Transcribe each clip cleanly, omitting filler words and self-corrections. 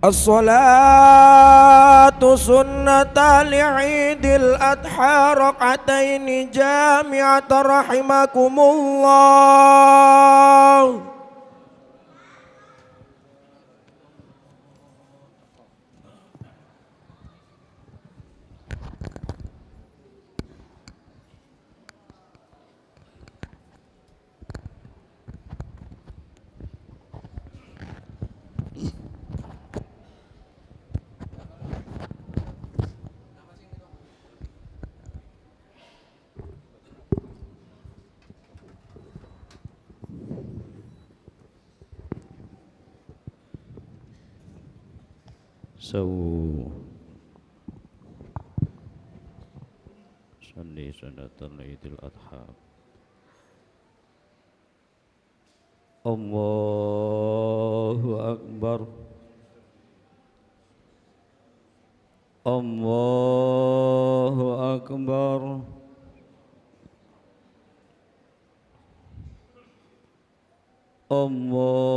الصلاة سنة لعيد الأضحى ركعتين جامعة رحمكم الله. صلي صلاة العيد الأضحى. الله أكبر الله أكبر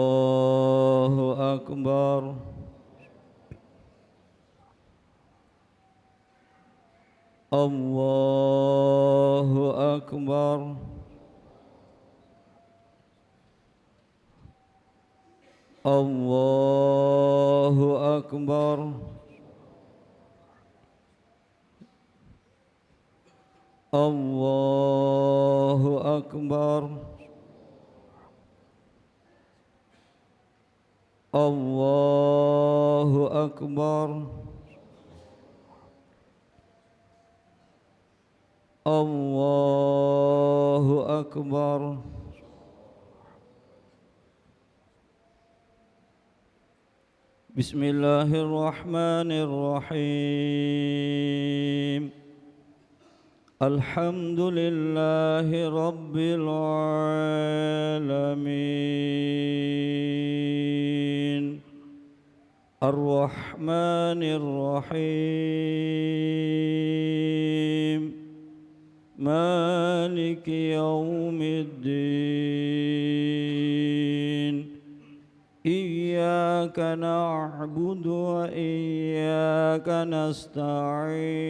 الله أكبر الله أكبر الله أكبر الله أكبر الله أكبر الله أكبر بسم الله الرحمن الرحيم الحمد لله رب العالمين الرحمن الرحيم مالك يوم الدين إياك نعبد وإياك نستعين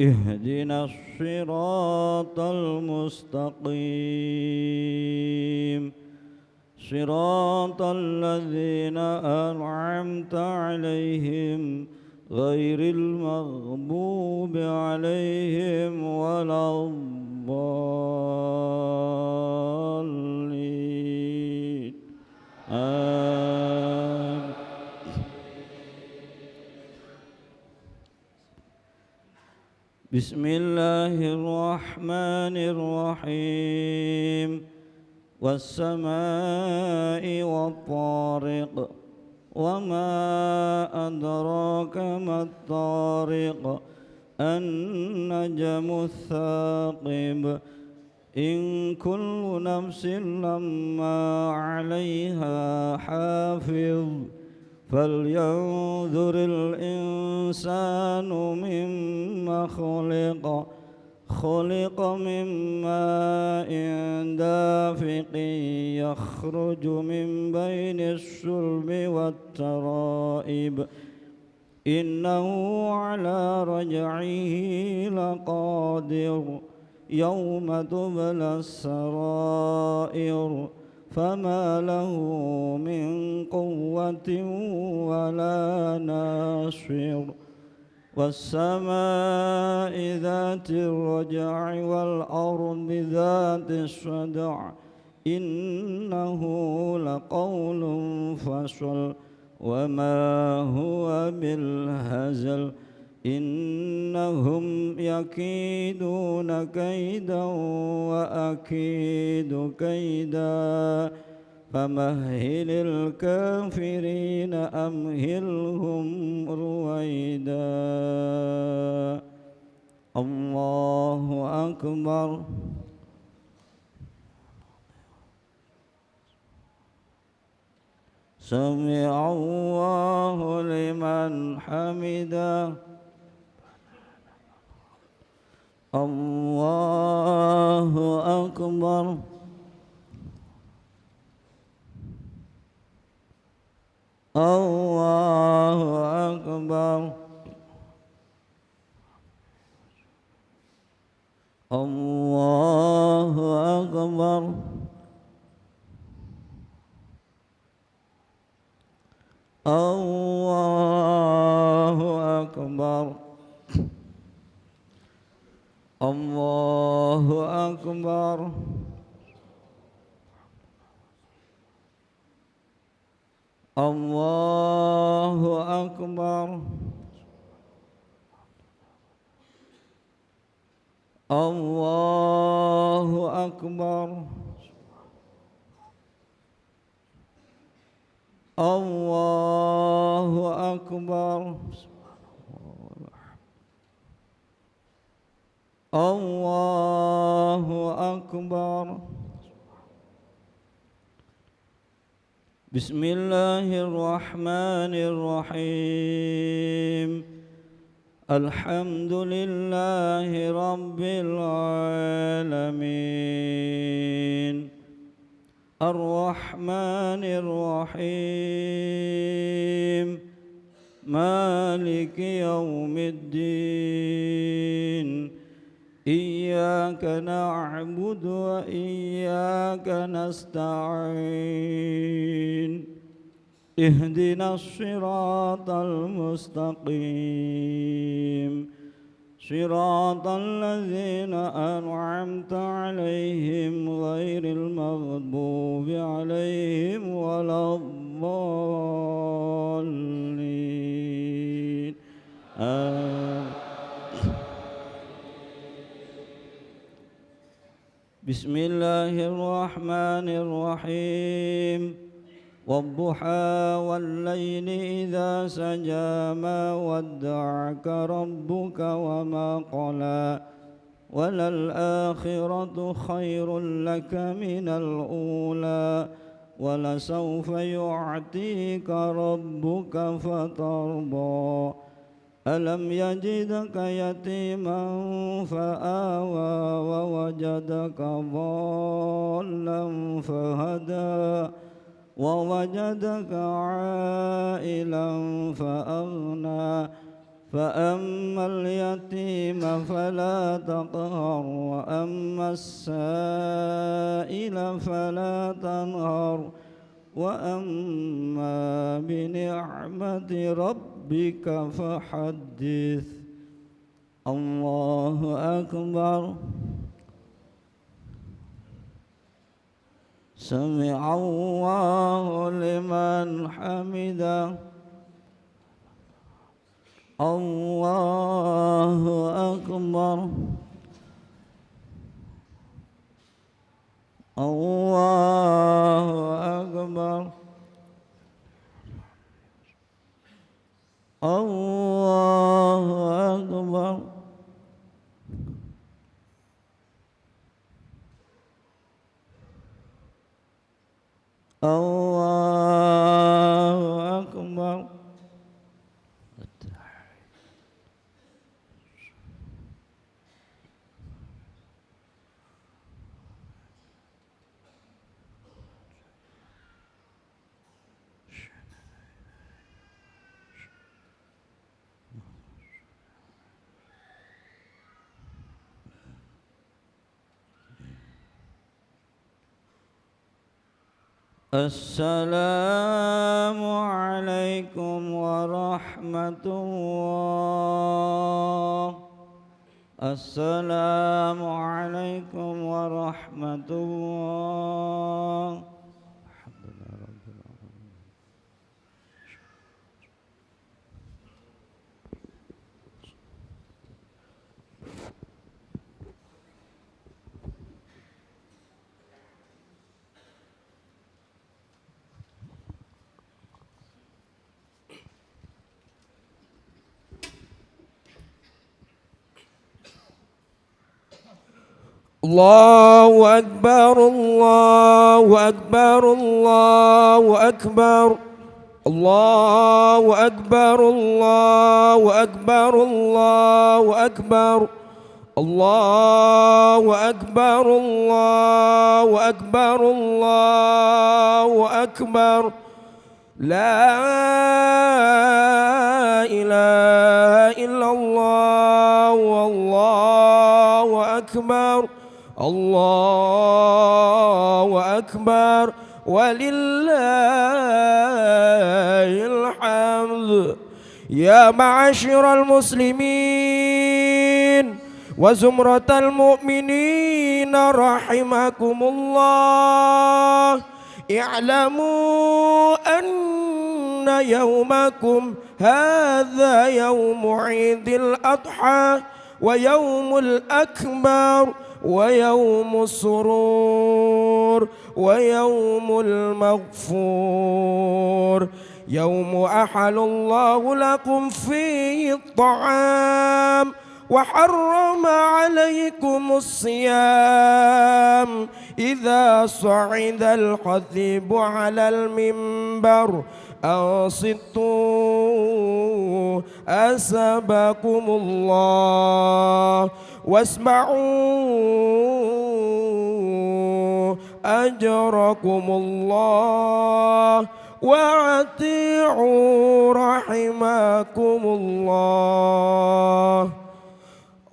اهدنا الصراط المستقيم صراط الذين أنعمت عليهم غير المغضوب عليهم ولا الضالين آمين. بسم الله الرحمن الرحيم والسماء والطارق وما أدراك ما الطارق النجم الثاقب إن كل نفس لما عليها حافظ فلينظر الإنسان مما خلق من ماء دافق يخرج من بين الصلب والترائب إنه على رجعه لقادر يوم تبلى السرائر فما له من قوة ولا ناصر والسماء ذات الرجع والأرض ذات الصدع إنه لقول فصل وما هو بالهزل إنهم يكيدون كيدا وأكيد كيدا فمهل الكافرين أمهلهم رويدا الله أكبر سمع الله لمن حمده الله أكبر الله أكبر الله أكبر الله أكبر الله أكبر الله أكبر الله أكبر الله أكبر الله أكبر بسم الله الرحمن الرحيم الحمد لله رب العالمين الرحمن الرحيم مالك يوم الدين إياك نعبد وإياك نستعين اهدنا الصراط المستقيم صراط الذين أنعمت عليهم غير المغضوب عليهم ولا الضالين بسم الله الرحمن الرحيم والضحى والليل إذا سجى ما ودعك ربك وما قلى وللآخرة خير لك من الأولى ولسوف يعطيك ربك فترضى ألم يجدك يتيما فآوى ووجدك ضالا فهدى ووجدك عائلا فأغنى فأما اليتيم فلا تقهر وأما السائل فلا تنهر وأما بنعمة ربك فحدث الله أكبر سمع الله لمن حمده الله أكبر الله أكبر الله أكبر الله أكبر السلام عليكم ورحمة الله السلام عليكم ورحمة الله الله أكبر الله أكبر الله أكبر الله أكبر الله أكبر الله أكبر الله أكبر الله أكبر الله أكبر لا إله إلا الله والله أكبر الله أكبر ولله الحمد. يا معاشر المسلمين وزمرة المؤمنين رحمكم الله، اعلموا أن يومكم هذا يوم عيد الأضحى ويوم الأكبر ويوم السرور ويوم المغفور، يوم أحل الله لكم فيه الطعام وحرم عليكم الصيام إذا صعد الخطيب على المنبر أنصتوا أسبكم الله واسمعوا أجركم الله وأطيعوا رحمكم الله.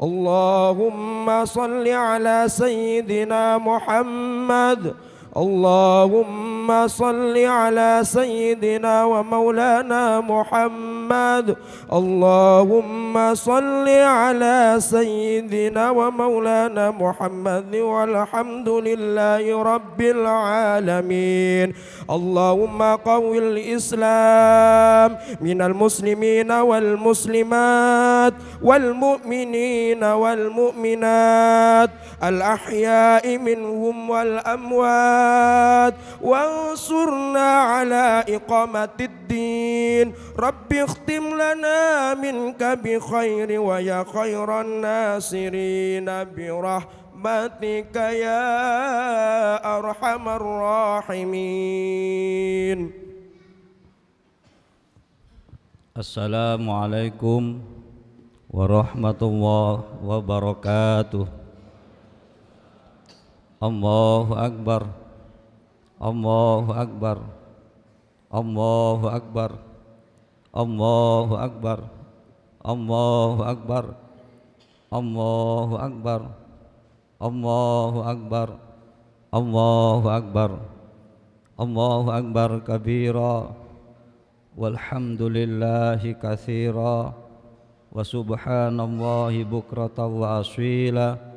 اللهم صل على سيدنا محمد، اللهم صل على سيدنا ومولانا محمد، اللهم صل على سيدنا ومولانا محمد والحمد لله رب العالمين. اللهم قوي الإسلام من المسلمين والمسلمات والمؤمنين والمؤمنات الأحياء منهم والأموات، وانصرنا على إقامة الدين. رب اختم لنا منك بخير ويا خير الناصرين برحمتك يا أرحم الراحمين. Assalamualaikum warahmatullahi wabarakatuh. Allahu Akbar, Allahu Akbar, Allahu Akbar, Allahu Akbar, Allahu Akbar, Allahu Akbar, Allahu Akbar, Allahu Akbar, Allahu Akbar kabira, walhamdulillahi katsira, wa subhanallahi bukratan wa asila.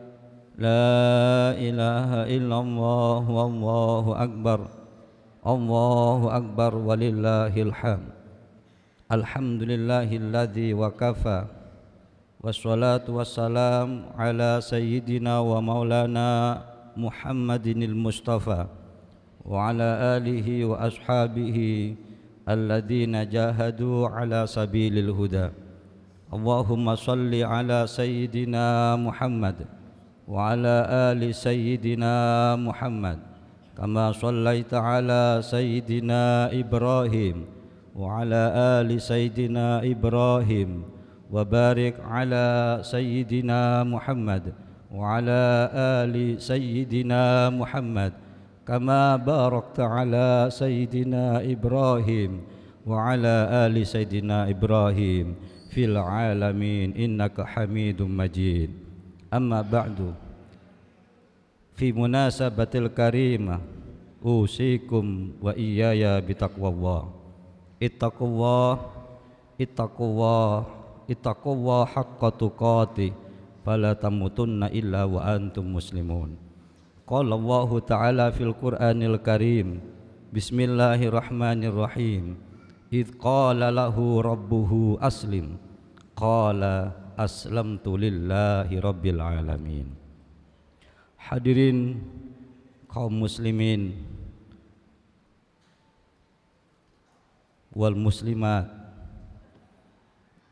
La ilaha illallah wallahu akbar, Allahu akbar walillahil hamd. Alhamdulillahilladzi wa kafa, wassalatu wassalam ala sayyidina wa maulana Muhammadinil Mustafa wa ala alihi wa ashabihi alladzina jahadu ala sabilil huda. Allahumma salli ala sayyidina Muhammad wa ala ali sayyidina Muhammad kama sallaita ala sayyidina Ibrahim wa ala ali sayyidina Ibrahim wa barik ala sayyidina Muhammad wa ala ali sayyidina Muhammad kama barakta ala sayyidina Ibrahim wa ala ali sayyidina Ibrahim fil alamin innaka Hamidum Majid. Amma ba'du, fi munasabatil karimah usikum wa iyaya bitaqwallah. Ittaqullah, ittaqullah, ittaqullah haqqa tuqatih, fala tamutunna illa wa antum muslimun. Qala Allah Ta'ala fil Qur'anil Karim, Bismillahirrahmanirrahim. Idh qala lahu rabbuhu aslim, qala aslamtu lillahi rabbil alamin. Hadirin kaum muslimin wal muslimat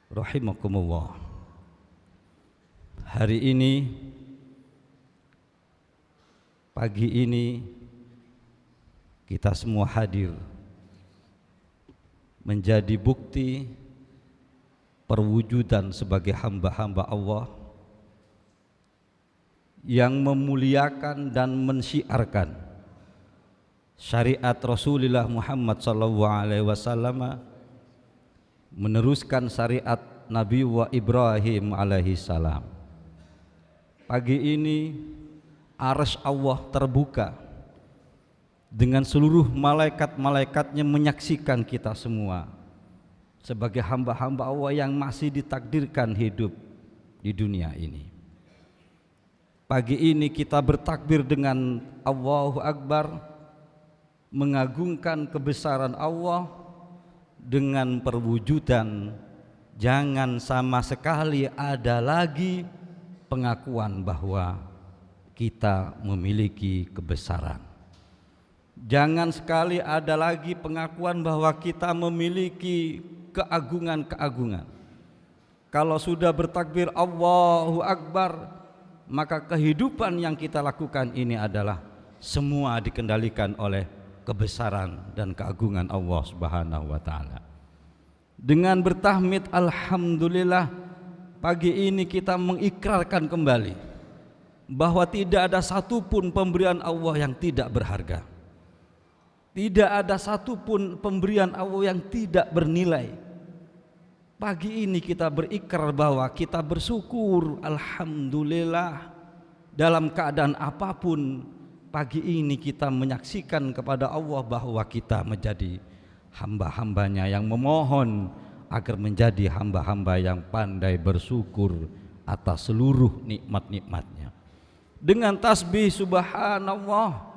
rahimakumullah. Hari ini, pagi ini kita semua hadir menjadi bukti perwujudan sebagai hamba-hamba Allah yang memuliakan dan mensyiarkan syariat Rasulullah Muhammad SAW, meneruskan syariat Nabi Ibrahim alaihi salam. Pagi ini arsy Allah terbuka dengan seluruh malaikat-malaikatnya menyaksikan kita semua sebagai hamba-hamba Allah yang masih ditakdirkan hidup di dunia ini. Pagi ini kita bertakbir dengan Allahu Akbar, mengagungkan kebesaran Allah dengan perwujudan jangan sama sekali ada lagi pengakuan bahwa kita memiliki kebesaran. Jangan sekali ada lagi pengakuan bahwa kita memiliki keagungan-keagungan. Kalau sudah bertakbir Allahu Akbar, maka kehidupan yang kita lakukan ini adalah semua dikendalikan oleh kebesaran dan keagungan Allah Subhanahu wa taala. Dengan bertahmid alhamdulillah, pagi ini kita mengikrarkan kembali bahwa tidak ada satupun pemberian Allah yang tidak berharga. Tidak ada satupun pemberian Allah yang tidak bernilai. Pagi ini kita berikrar bahwa kita bersyukur alhamdulillah dalam keadaan apapun. Pagi ini kita menyaksikan kepada Allah bahwa kita menjadi hamba-hambanya yang memohon agar menjadi hamba-hamba yang pandai bersyukur atas seluruh nikmat-nikmatnya. Dengan tasbih subhanallah,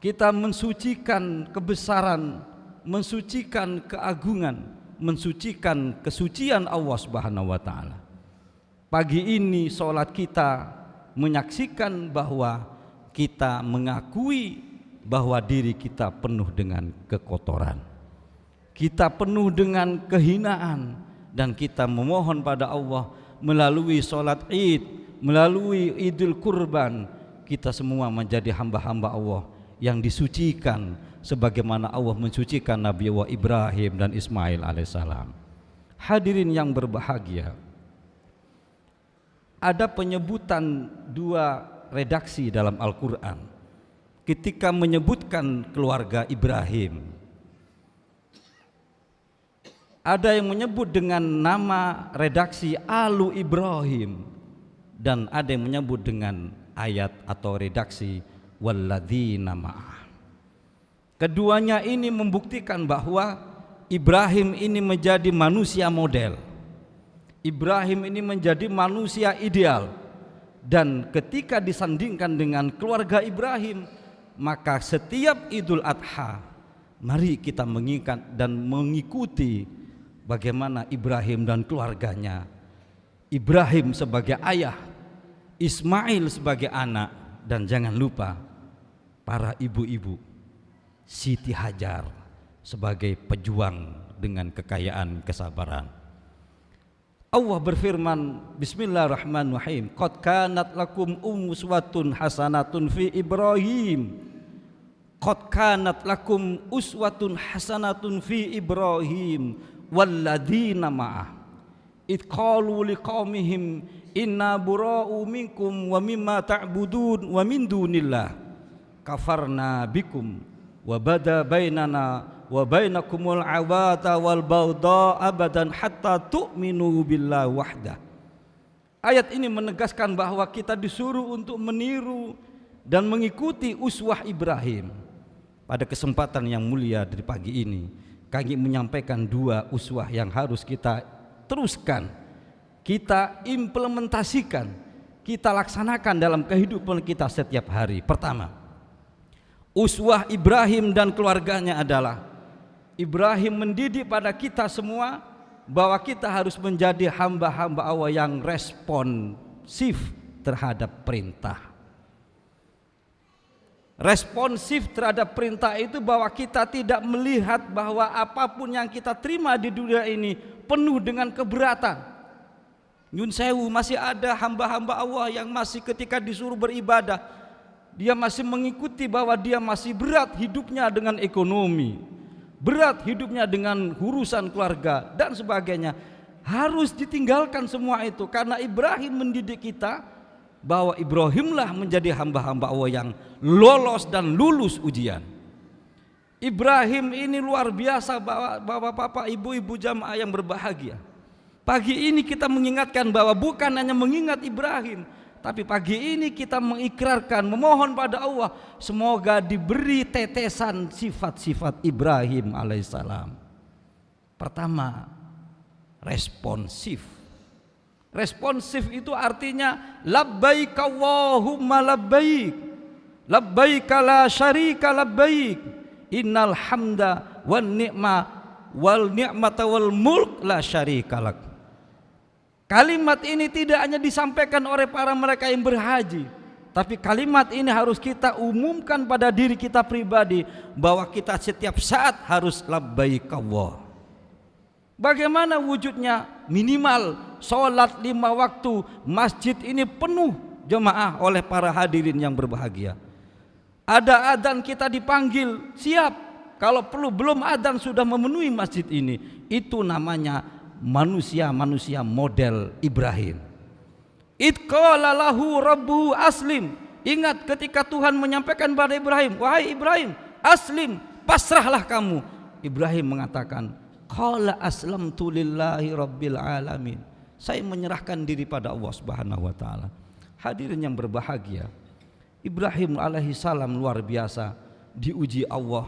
kita mensucikan kebesaran, mensucikan keagungan, mensucikan kesucian Allah Subhanahu wa taala. Pagi ini salat kita menyaksikan bahwa kita mengakui bahwa diri kita penuh dengan kekotoran, kita penuh dengan kehinaan, dan kita memohon pada Allah melalui sholat id, melalui idul kurban, kita semua menjadi hamba-hamba Allah yang disucikan sebagaimana Allah mensucikan Nabi Ibrahim dan Ismail alaihissalam. Hadirin yang berbahagia, ada penyebutan dua redaksi dalam Al-Quran ketika menyebutkan keluarga Ibrahim. Ada yang menyebut dengan nama redaksi Alu Ibrahim, dan ada yang menyebut dengan ayat atau redaksi Walladzina ma'ah. Keduanya ini membuktikan bahwa Ibrahim ini menjadi manusia model, Ibrahim ini menjadi manusia ideal. Dan ketika disandingkan dengan keluarga Ibrahim, maka setiap Idul Adha mari kita mengingat dan mengikuti bagaimana Ibrahim dan keluarganya. Ibrahim sebagai ayah, Ismail sebagai anak, dan jangan lupa para ibu-ibu, Siti Hajar sebagai pejuang dengan kekayaan kesabaran. Allah berfirman, bismillahirrahmanirrahim, qad kanat lakum uswatun hasanatun fi Ibrahim. Qad kanat lakum uswatun hasanatun fi Ibrahim walladzina ma'ah id qalu liqaumihim inna bura'u minkum wa mimma ta'budun wa min dunillah kafarna bikum wa bada bainana wa bainakumul awata wal baghdha abadan hatta tu'minu billahi wahdah. Ayat ini menegaskan bahwa kita disuruh untuk meniru dan mengikuti uswah Ibrahim. Pada kesempatan yang mulia dari pagi ini, kami menyampaikan dua uswah yang harus kita teruskan, kita implementasikan, kita laksanakan dalam kehidupan kita setiap hari. Pertama, uswah Ibrahim dan keluarganya adalah Ibrahim mendidik pada kita semua bahwa kita harus menjadi hamba-hamba Allah yang responsif terhadap perintah. Responsif terhadap perintah itu bahwa kita tidak melihat bahwa apapun yang kita terima di dunia ini penuh dengan keberatan. Nyun sewu, masih ada hamba-hamba Allah yang masih ketika disuruh beribadah, dia masih mengikuti bahwa dia masih berat hidupnya dengan ekonomi, berat hidupnya dengan urusan keluarga dan sebagainya. Harus ditinggalkan semua itu, karena Ibrahim mendidik kita bahwa Ibrahimlah menjadi hamba-hamba Allah yang lolos dan lulus ujian. Ibrahim ini luar biasa, bapak-bapak, ibu-ibu jamaah yang berbahagia. Pagi ini kita mengingatkan bahwa bukan hanya mengingat Ibrahim, tapi pagi ini kita mengikrarkan, memohon pada Allah semoga diberi tetesan sifat-sifat Ibrahim alaihissalam. Pertama, responsif. Responsif itu artinya labbaik Allahumma labbaik, labbaik la syarika labbaik, innal hamda wan ni'ma wal ni'mata wal mulk la syarika lak. Kalimat ini tidak hanya disampaikan oleh para mereka yang berhaji, tapi kalimat ini harus kita umumkan pada diri kita pribadi, bahwa kita setiap saat harus labbaik Allah. Bagaimana wujudnya? Minimal sholat 5 waktu, masjid ini penuh jemaah oleh para hadirin yang berbahagia. Ada adzan kita dipanggil, siap. Kalau perlu belum adzan sudah memenuhi masjid ini. Itu namanya manusia-manusia model Ibrahim. Id qala lahu rabbuhu aslim. Ingat ketika Tuhan menyampaikan pada Ibrahim, wahai Ibrahim, aslim, pasrahlah kamu. Ibrahim mengatakan, qala aslamtu lillahi rabbil alamin. Saya menyerahkan diri pada Allah Subhanahu wa taala. Hadirin yang berbahagia, Ibrahim alaihissalam luar biasa diuji Allah.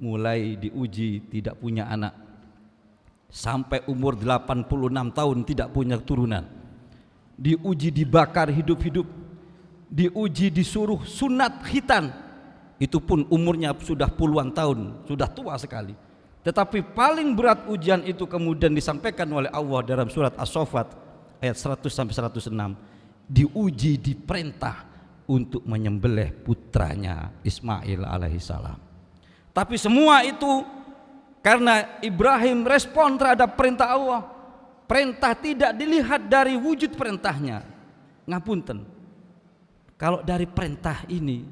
Mulai diuji tidak punya anak, sampai umur 86 tahun tidak punya turunan. Diuji dibakar hidup-hidup, diuji disuruh sunat khitan, itu pun umurnya sudah puluhan tahun, sudah tua sekali. Tetapi paling berat ujian itu kemudian disampaikan oleh Allah dalam surat As-Saffat ayat 100-106. Diuji, diperintah untuk menyembelih putranya Ismail alaihissalam. Tapi semua itu karena Ibrahim respon terhadap perintah Allah. Perintah tidak dilihat dari wujud perintahnya. Ngapunten, kalau dari perintah ini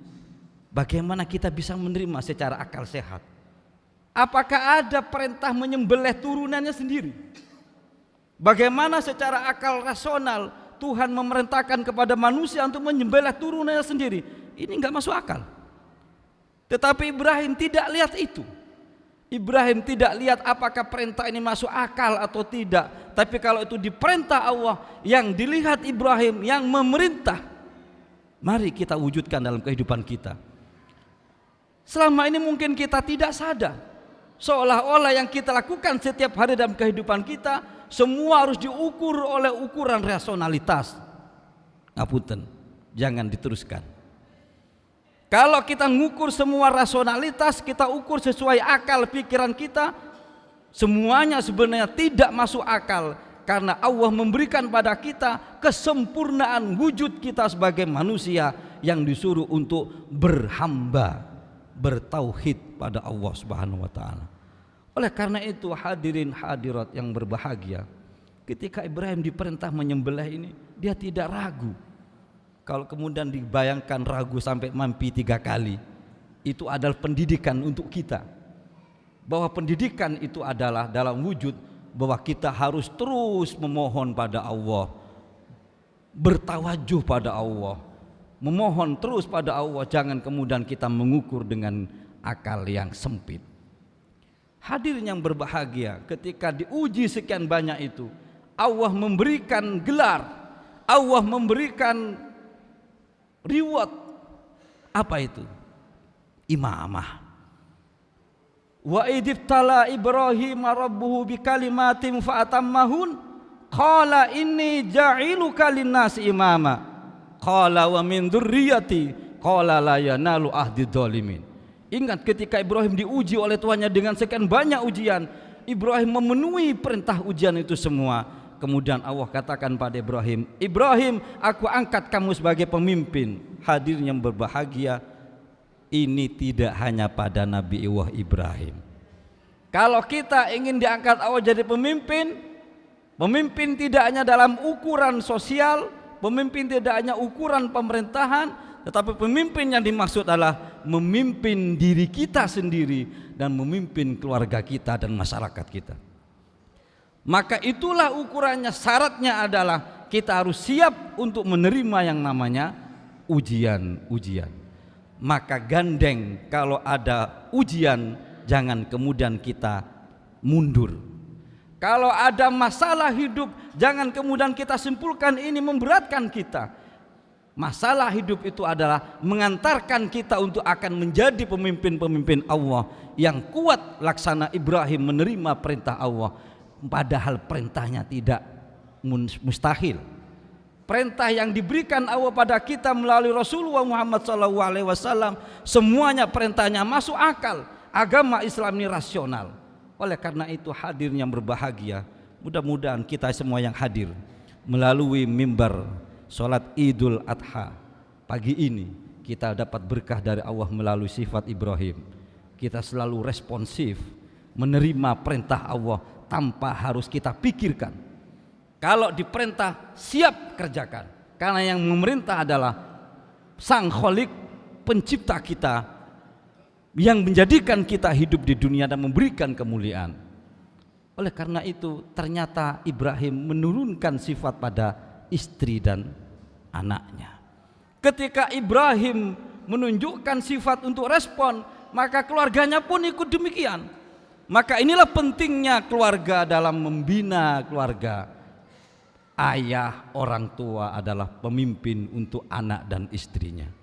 bagaimana kita bisa menerima secara akal sehat? Apakah ada perintah menyembelih turunannya sendiri? Bagaimana secara akal rasional Tuhan memerintahkan kepada manusia untuk menyembelih turunannya sendiri? Ini enggak masuk akal. Tetapi Ibrahim tidak lihat itu. Ibrahim tidak lihat apakah perintah ini masuk akal atau tidak. Tapi kalau itu diperintah Allah, yang dilihat Ibrahim yang memerintah, mari kita wujudkan dalam kehidupan kita. Selama ini mungkin kita tidak sadar, seolah-olah yang kita lakukan setiap hari dalam kehidupan kita semua harus diukur oleh ukuran rasionalitas. Ngapunten, jangan diteruskan. Kalau kita mengukur semua rasionalitas, kita ukur sesuai akal pikiran kita, semuanya sebenarnya tidak masuk akal. Karena Allah memberikan pada kita kesempurnaan wujud kita sebagai manusia yang disuruh untuk berhamba, bertauhid pada Allah Subhanahu wa taala. Oleh karena itu hadirin hadirat yang berbahagia, ketika Ibrahim diperintah menyembelih ini, dia tidak ragu. Kalau kemudian dibayangkan ragu sampai mimpi 3 kali, itu adalah pendidikan untuk kita. Bahwa pendidikan itu adalah dalam wujud bahwa kita harus terus memohon pada Allah, bertawajuh pada Allah, memohon terus pada Allah. Jangan kemudian kita mengukur dengan akal yang sempit. Hadirin yang berbahagia, ketika diuji sekian banyak itu, Allah memberikan gelar, Allah memberikan reward. Apa itu? Imamah. Wa idibtala Ibrahim rabbuhu bikalimatin fa'atammahun qala inni ja'iluka linnasi imama qala wa min dzurriyyati qala la yanalu ahdi dzalimin. Ingat ketika Ibrahim diuji oleh Tuhannya dengan sekian banyak ujian, Ibrahim memenuhi perintah ujian itu semua. Kemudian Allah katakan pada Ibrahim, Ibrahim, aku angkat kamu sebagai pemimpin. Hadirin yang berbahagia, ini tidak hanya pada Nabi Allah Ibrahim. Kalau kita ingin diangkat Allah jadi pemimpin, pemimpin tidak hanya dalam ukuran sosial, pemimpin tidak hanya ukuran pemerintahan, tetapi pemimpin yang dimaksud adalah memimpin diri kita sendiri dan memimpin keluarga kita dan masyarakat kita. Maka itulah ukurannya, syaratnya adalah kita harus siap untuk menerima yang namanya ujian-ujian. Maka gandeng kalau ada ujian, jangan kemudian kita mundur. Kalau ada masalah hidup, jangan kemudian kita simpulkan ini memberatkan kita. Masalah hidup itu adalah mengantarkan kita untuk akan menjadi pemimpin-pemimpin Allah yang kuat, laksana Ibrahim menerima perintah Allah, padahal perintahnya tidak mustahil. Perintah yang diberikan Allah pada kita melalui Rasulullah Muhammad SAW, semuanya perintahnya masuk akal. Agama Islam ini rasional. Oleh karena itu hadirin yang berbahagia, mudah-mudahan kita semua yang hadir melalui mimbar sholat Idul Adha pagi ini, kita dapat berkah dari Allah melalui sifat Ibrahim. Kita selalu responsif menerima perintah Allah tanpa harus kita pikirkan. Kalau diperintah siap kerjakan, karena yang memerintah adalah Sang Khalik, pencipta kita, yang menjadikan kita hidup di dunia dan memberikan kemuliaan. Oleh karena itu ternyata Ibrahim menurunkan sifat pada istri dan anaknya. Ketika Ibrahim menunjukkan sifat untuk respon, maka keluarganya pun ikut demikian. Maka inilah pentingnya keluarga dalam membina keluarga. Ayah, orang tua adalah pemimpin untuk anak dan istrinya.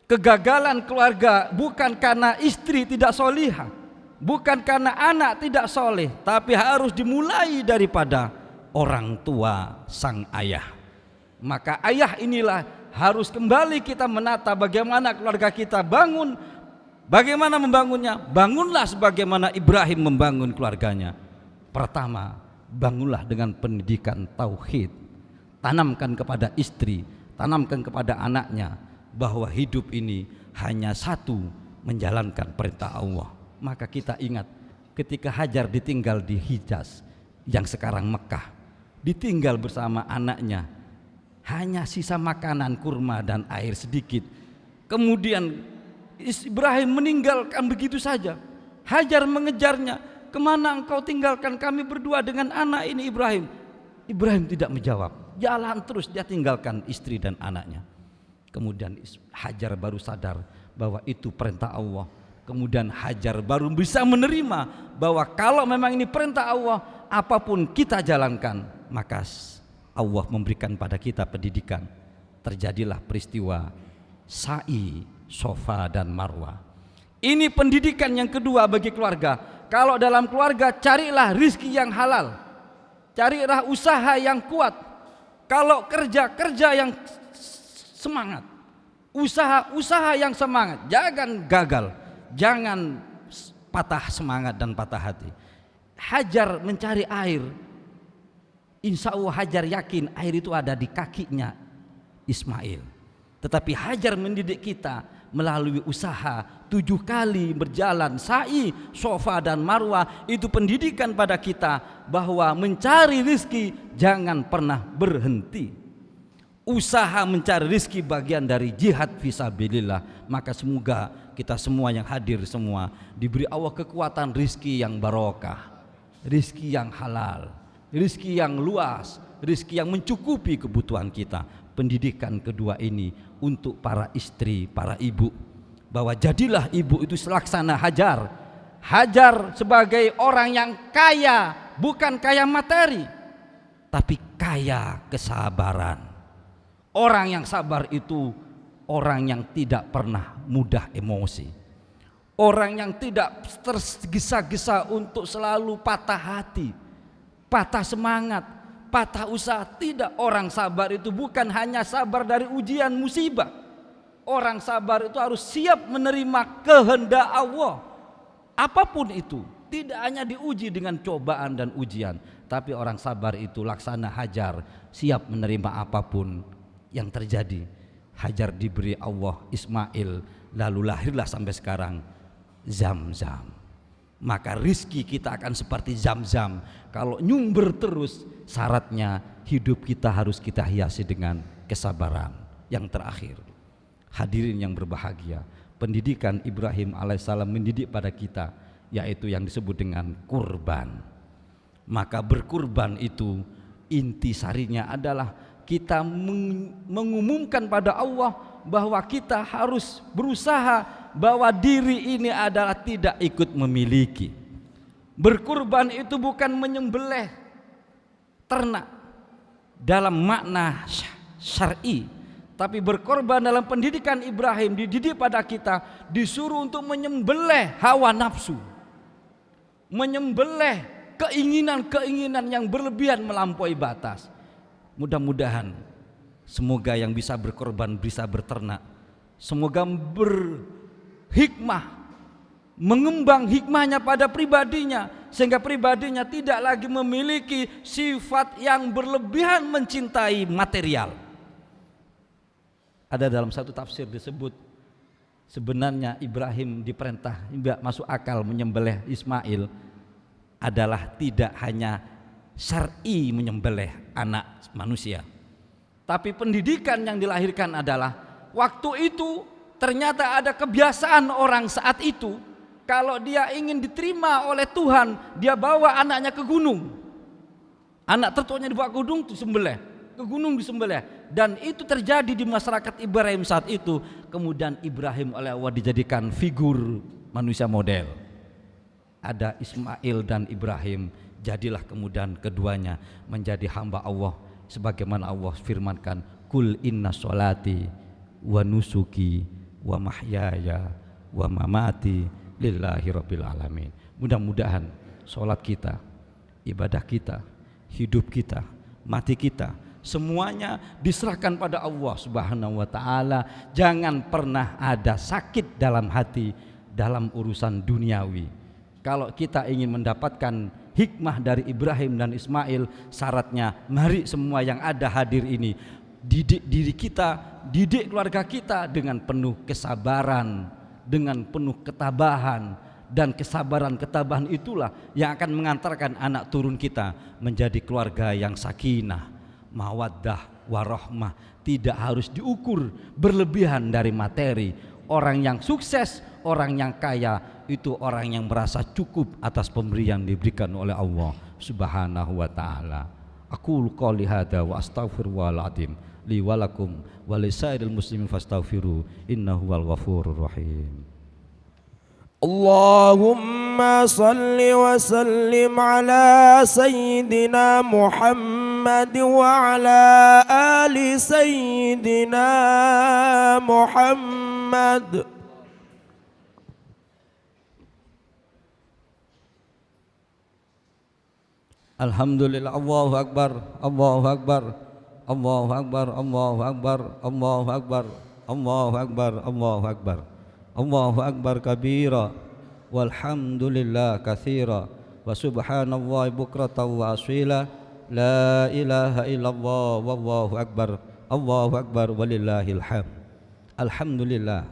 Kegagalan keluarga bukan karena istri tidak solihah, bukan karena anak tidak soleh, tapi harus dimulai daripada orang tua sang ayah. Maka ayah inilah harus kembali kita menata bagaimana keluarga kita bangun. Bagaimana membangunnya? Bangunlah sebagaimana Ibrahim membangun keluarganya. Pertama, bangunlah dengan pendidikan tauhid. Tanamkan kepada istri, tanamkan kepada anaknya bahwa hidup ini hanya satu, menjalankan perintah Allah. Maka kita ingat ketika Hajar ditinggal di Hijaz yang sekarang Mekah, ditinggal bersama anaknya, hanya sisa makanan kurma dan air sedikit. Kemudian Ibrahim meninggalkan begitu saja. Hajar mengejarnya, kemana engkau tinggalkan kami berdua dengan anak ini Ibrahim? Ibrahim tidak menjawab, jalan terus, dia tinggalkan istri dan anaknya. Kemudian Hajar baru sadar bahwa itu perintah Allah. Kemudian Hajar baru bisa menerima bahwa kalau memang ini perintah Allah, apapun kita jalankan, maka Allah memberikan pada kita pendidikan. Terjadilah peristiwa sa'i, Sofa dan Marwah. Ini pendidikan yang kedua bagi keluarga. Kalau dalam keluarga, carilah rizki yang halal, carilah usaha yang kuat. Kalau kerja yang semangat, usaha yang semangat, jangan gagal, jangan patah semangat dan patah hati. Hajar mencari air, insya Allah Hajar yakin air itu ada di kakinya Ismail. Tetapi Hajar mendidik kita melalui usaha 7 kali berjalan sa'i, Sofa dan Marwah. Itu pendidikan pada kita bahwa mencari rizki jangan pernah berhenti. Usaha mencari rizki bagian dari jihad fisabilillah. Maka semoga kita semua yang hadir semua diberi Allah kekuatan rizki yang barokah, rizki yang halal, rizki yang luas, rizki yang mencukupi kebutuhan kita. Pendidikan kedua ini untuk para istri, para ibu, bahwa jadilah ibu itu selaksana Hajar. Hajar sebagai orang yang kaya, bukan kaya materi, tapi kaya kesabaran. Orang yang sabar itu orang yang tidak pernah mudah emosi, orang yang tidak tergesa-gesa untuk selalu patah hati, patah semangat, patah usaha. Tidak, orang sabar itu bukan hanya sabar dari ujian musibah. Orang sabar itu harus siap menerima kehendak Allah. Apapun itu, tidak hanya diuji dengan cobaan dan ujian, tapi orang sabar itu laksana Hajar, siap menerima apapun yang terjadi. Hajar diberi Allah Ismail, lalu lahirlah sampai sekarang Zamzam. Maka rizki kita akan seperti Zamzam. Kalau nyumber terus, syaratnya hidup kita harus kita hiasi dengan kesabaran. Yang terakhir, hadirin yang berbahagia, pendidikan Ibrahim alaihissalam mendidik pada kita, yaitu yang disebut dengan kurban. Maka berkurban itu inti sarinya adalah kita mengumumkan pada Allah bahwa kita harus berusaha bahwa diri ini adalah tidak ikut memiliki. Berkurban itu bukan menyembelih ternak dalam makna syar'i, tapi berkorban dalam pendidikan Ibrahim dididik pada kita disuruh untuk menyembelih hawa nafsu, menyembelih keinginan-keinginan yang berlebihan melampaui batas. Mudah-mudahan semoga yang bisa berkorban bisa berternak, semoga berhikmah, mengembang hikmahnya pada pribadinya, sehingga pribadinya tidak lagi memiliki sifat yang berlebihan mencintai material. Ada dalam satu tafsir disebut sebenarnya Ibrahim diperintah, tidak masuk akal menyembelih Ismail adalah tidak hanya syar'i menyembelih anak manusia, tapi pendidikan yang dilahirkan adalah waktu itu ternyata ada kebiasaan orang saat itu, kalau dia ingin diterima oleh Tuhan, dia bawa anaknya ke gunung. Anak tertuanya dibawa ke gunung disembelih, ke gunung disembelih. Dan itu terjadi di masyarakat Ibrahim saat itu. Kemudian Ibrahim oleh Allah dijadikan figur manusia model. Ada Ismail dan Ibrahim, jadilah kemudian keduanya menjadi hamba Allah, sebagaimana Allah firmankan, kul inna sholati wa nusuki wa mahyaya wa mamati lillahi rabbil alamin. Mudah-mudahan sholat kita, ibadah kita, hidup kita, mati kita, semuanya diserahkan pada Allah Subhanahu wa ta'ala. Jangan pernah ada sakit dalam hati dalam urusan duniawi. Kalau kita ingin mendapatkan hikmah dari Ibrahim dan Ismail, syaratnya mari semua yang ada hadir ini didik diri kita, didik keluarga kita dengan penuh kesabaran, dengan penuh ketabahan. Dan kesabaran-ketabahan itulah yang akan mengantarkan anak turun kita menjadi keluarga yang sakinah, mawaddah, warahmah. Tidak harus diukur berlebihan dari materi. Orang yang sukses, orang yang kaya, itu orang yang merasa cukup atas pemberian diberikan oleh Allah Subhanahu wa ta'ala. Aqulu qouli hadza wa astaghfirullahal azim li wa lakum wa lisairil muslimin fastaghfiru innahu wal ghafurur rahim. Allahumma salli wa sallim ala sayyidina Muhammad wa ala ali sayyidina Muhammad. Alhamdulillah, Allahu akbar, Allahu akbar, Allahu akbar, Allahu akbar, Allahu akbar, Allahu akbar, Allahu akbar, Allahu akbar kabira, walhamdulillah katsira, wa subhanallahi bukratan wa asila, la ilaha illallah, wallahu akbar, Allahu akbar, walillahil hamd. Alhamdulillah,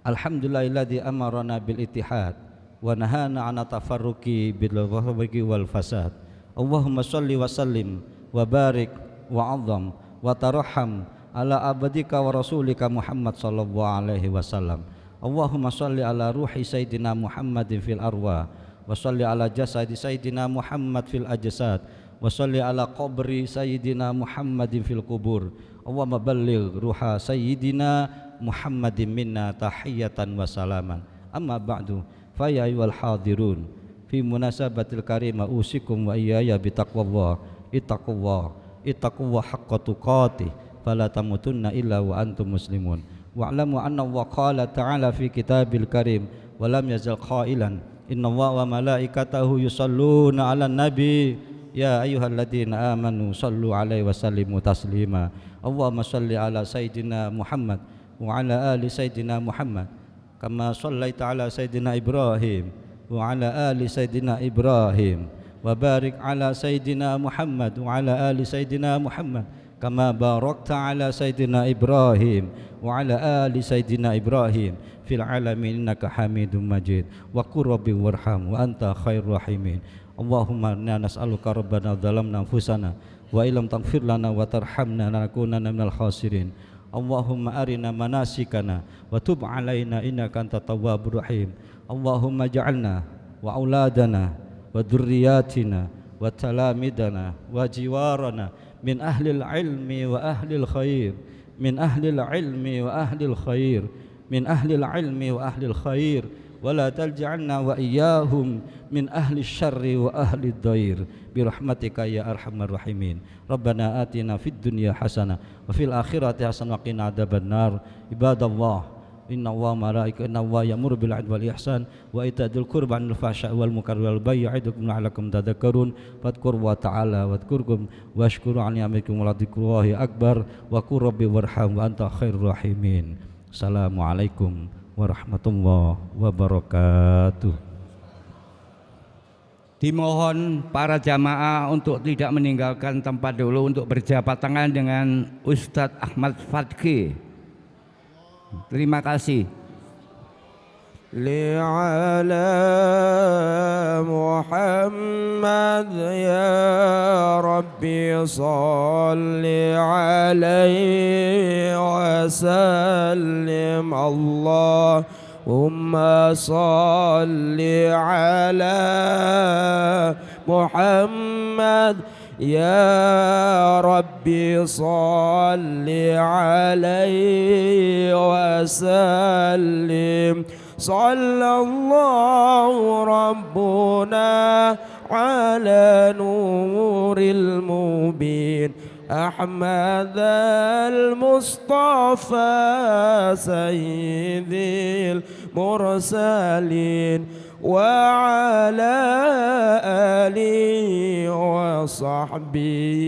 alhamdulillahilladzi amarana bil ittihad wa nahana 'an tafarruqi bil ghafwi wal fasad. Allahumma salli wa sallim wa barik wa azam wa taraham ala abadika wa rasulika Muhammad sallallahu alaihi wasallam. Allahumma salli ala ruhi sayyidina Muhammadin fil arwah wa salli ala jasadi sayyidina Muhammad fil ajsad wa salli ala qabri sayyidina Muhammadin fil qubur. Allahumma balligh ruha sayyidina Muhammadin minna tahiyatan wa salaman. Amma ba'du, fa ya ayyuhal hadirun fi munasabatil karimah usikum wa iyaya bitaqwallah, ittaqullah haqqa tuqatih fala tamutunna illa wa antum muslimun. Wa'lamu anna Allah qala ta'ala fi kitabil karim wa lam yazal qailan innallaha wa malaikatahu yusalluna 'alan nabi ya ayyuhalladzina amanu sallu 'alaihi wa sallimu taslima. Allahumma salli ala sayyidina Muhammad wa ala ali sayyidina Muhammad kama shallaita ala sayyidina Ibrahim wa ala ali sayyidina Ibrahim wa barik ala sayyidina Muhammad wa ala ali sayyidina Muhammad kama barakta ala sayyidina Ibrahim wa ala ali sayyidina Ibrahim fil alamin innaka Hamidum Majid. Wa qur rabbi warham wa anta khairur rahimin. Allahumma inna nas'aluka rabbana dhalamna anfusana wa illam taghfir lana wa tarhamna lanakunanna minal khasirin. Allahumma arina manasikana wa tub alaina innaka antat tawwabur rahim. Allahumma ja'alna wa auladana wa dhurriyyatina wa talamidana wa jiwarana min ahlil ilmi wa ahlil khair من أهل العلم وأهل الخير من أهل العلم وأهل الخير ولا تجعلنا وإياهم من أهل الشر وأهل الضير برحمتك يا أرحم الراحمين. ربنا آتنا في الدنيا حسنة وفي الآخرة حسنة وقنا عذاب النار. عباد الله إن الله وملائكته إن الله يأمر بالعدل والإحسان وإيتاء ذي القربى والفحشاء والمنكر والبغي يعظكم لعلكم تذكرون فاذكروا الله تعالى واذكركم واشكروا على نعمكم ولذكر الله أكبر وقل ربي وارحم وأنت خير الراحمين. Assalamualaikum warahmatullahi wabarakatuh. Dimohon para jamaah untuk tidak meninggalkan tempat dulu untuk berjabat tangan dengan Ustadz Ahmad Fatki. Terima kasih. لعلى محمد يا ربي صل عليه وسلم اللهم صل على محمد يا ربي صل عليه وسلم صلى الله ربنا على نور المبين أحمد المصطفى سيد المرسلين وعلى آله وصحبه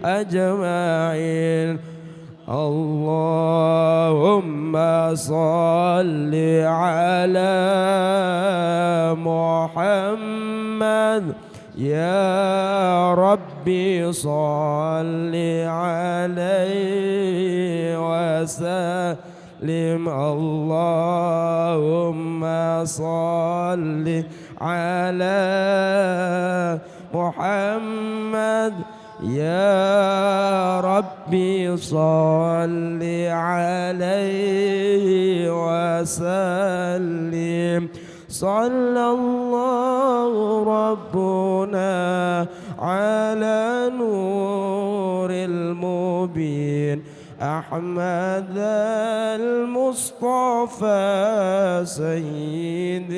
أجمعين. اللهم صل على محمد يا ربي صل عليه وسلم اللهم صل على محمد يا ربي صل عليه وسلم صلى الله ربنا على نور المبين أحمد المصطفى سيد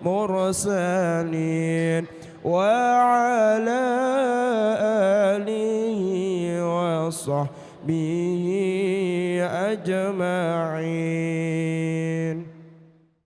المرسلين وعلى آله وصحبه أجمعين.